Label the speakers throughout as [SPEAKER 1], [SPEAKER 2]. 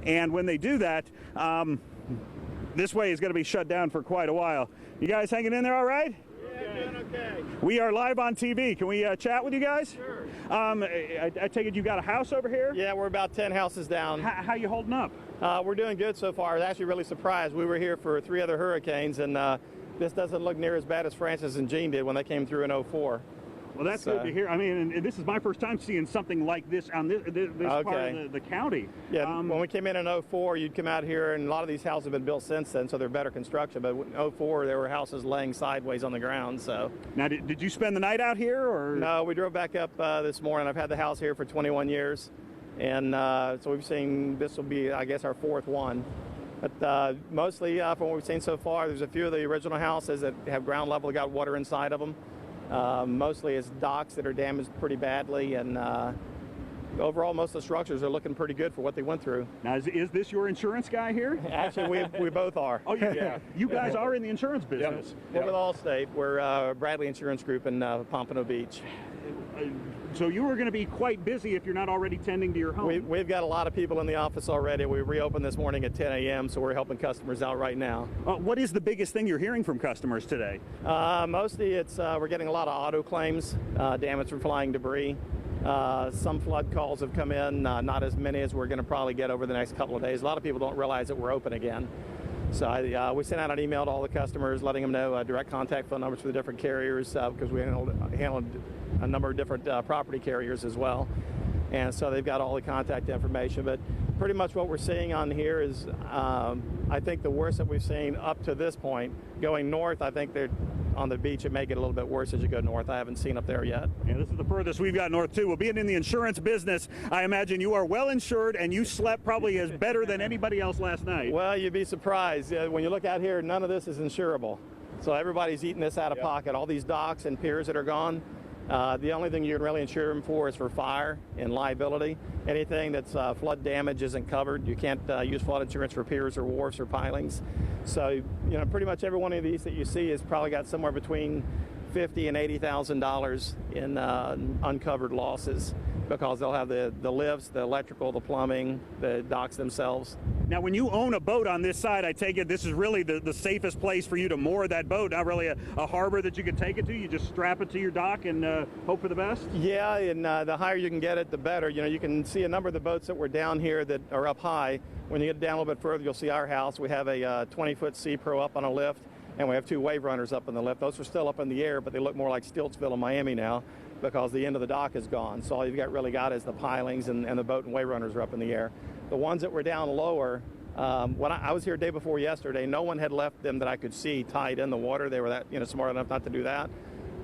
[SPEAKER 1] And when they do that, this way is going to be shut down for quite a while. You guys hanging in there all right?
[SPEAKER 2] Yeah, doing okay.
[SPEAKER 1] We are live on TV. Can we chat with you guys?
[SPEAKER 2] Sure.
[SPEAKER 1] I take it you got a house over here?
[SPEAKER 2] Yeah, we're about 10 houses down.
[SPEAKER 1] How you holding up?
[SPEAKER 2] We're doing good so far. I was actually really surprised. We were here for 3 other hurricanes, and this doesn't look near as bad as Francis and Jean did when they came through in '04.
[SPEAKER 1] Well, that's good to hear. I mean, and this is my first time seeing something like this on this part of the county.
[SPEAKER 2] Yeah, when we came in '04, you'd come out here, and a lot of these houses have been built since then, so they're better construction. But in '04, there were houses laying sideways on the ground. So
[SPEAKER 1] now, did you spend the night out here, or?
[SPEAKER 2] No, we drove back up this morning. I've had the house here for 21 years, and so we've seen this will be, I guess, our 4th one. But mostly, from what we've seen so far, there's a few of the original houses that have ground level, got water inside of them. Mostly it's docks that are damaged pretty badly, and overall most of the structures are looking pretty good for what they went through.
[SPEAKER 1] Now, is this your insurance guy here?
[SPEAKER 2] Actually, we both are.
[SPEAKER 1] Oh, yeah. You guys are in the insurance business.
[SPEAKER 2] We're with Allstate. We're Bradley Insurance Group in Pompano Beach.
[SPEAKER 1] So you are going to be quite busy if you're not already tending to your home.
[SPEAKER 2] We've got a lot of people in the office already. We reopened this morning at 10 a.m., so we're helping customers out right now.
[SPEAKER 1] What is the biggest thing you're hearing from customers today?
[SPEAKER 2] Mostly it's we're getting a lot of auto claims, damage from flying debris. Some flood calls have come in, not as many as we're going to probably get over the next couple of days. A lot of people don't realize that we're open again. So we sent out an email to all the customers letting them know direct contact phone numbers for the different carriers because we handled a number of different property carriers as well. And so they've got all the contact information. But pretty much what we're seeing on here is I think the worst that we've seen up to this point. Going north, I think they're on the beach, it may get a little bit worse as you go north. I haven't seen up there yet.
[SPEAKER 1] Yeah, this is the furthest we've got north, too. Well, being in the insurance business, I imagine you are well insured, and you slept probably as better than anybody else last night.
[SPEAKER 2] Well, you'd be surprised. When you look out here, none of this is insurable. So everybody's eating this out of pocket. All these docks and piers that are gone, the only thing you can really insure them for is for fire and liability. Anything that's flood damage isn't covered. You can't use flood insurance for piers or wharfs or pilings. So, pretty much every one of these that you see has probably got somewhere between $50,000 and $80,000 in uncovered losses because they'll have the lifts, the electrical, the plumbing, the docks themselves.
[SPEAKER 1] Now, when you own a boat on this side, I take it this is really the safest place for you to moor that boat, not really a harbor that you can take it to. You just strap it to your dock and hope for the best?
[SPEAKER 2] Yeah, and the higher you can get it, the better. You can see a number of the boats that were down here that are up high. When you get down a little bit further, you'll see our house. We have a 20-foot Sea Pro up on a lift, and we have 2 wave runners up on the lift. Those are still up in the air, but they look more like Stiltsville in Miami now because the end of the dock is gone. So all you've really got is the pilings, and the boat and wave runners are up in the air. The ones that were down lower, when I was here day before yesterday, no one had left them that I could see tied in the water. They were that smart enough not to do that.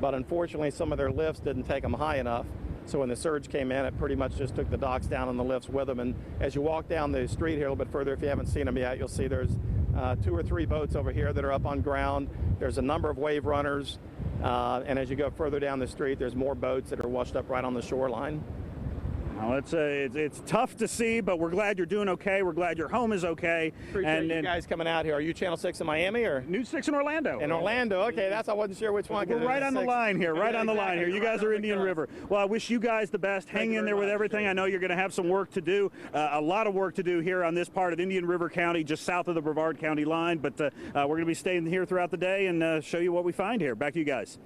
[SPEAKER 2] But unfortunately, some of their lifts didn't take them high enough. So when the surge came in, it pretty much just took the docks down and the lifts with them. And as you walk down the street here a little bit further, if you haven't seen them yet, you'll see there's 2 or 3 boats over here that are up on ground. There's a number of wave runners. And as you go further down the street, there's more boats that are washed up right on the shoreline.
[SPEAKER 1] Well, it's tough to see, but we're glad you're doing okay. We're glad your home is okay.
[SPEAKER 2] Appreciate you guys coming out here. Are you Channel 6 in Miami or?
[SPEAKER 1] News 6 in Orlando.
[SPEAKER 2] In Orlando, okay. I wasn't sure which one.
[SPEAKER 1] We're right on the line here. Right on the line here. You guys are Indian River. Well, I wish you guys the best. Hang in there with everything. I know you're going to have some work to do. A lot of work to do here on this part of Indian River County, just south of the Brevard County line. But we're going to be staying here throughout the day and show you what we find here. Back to you guys.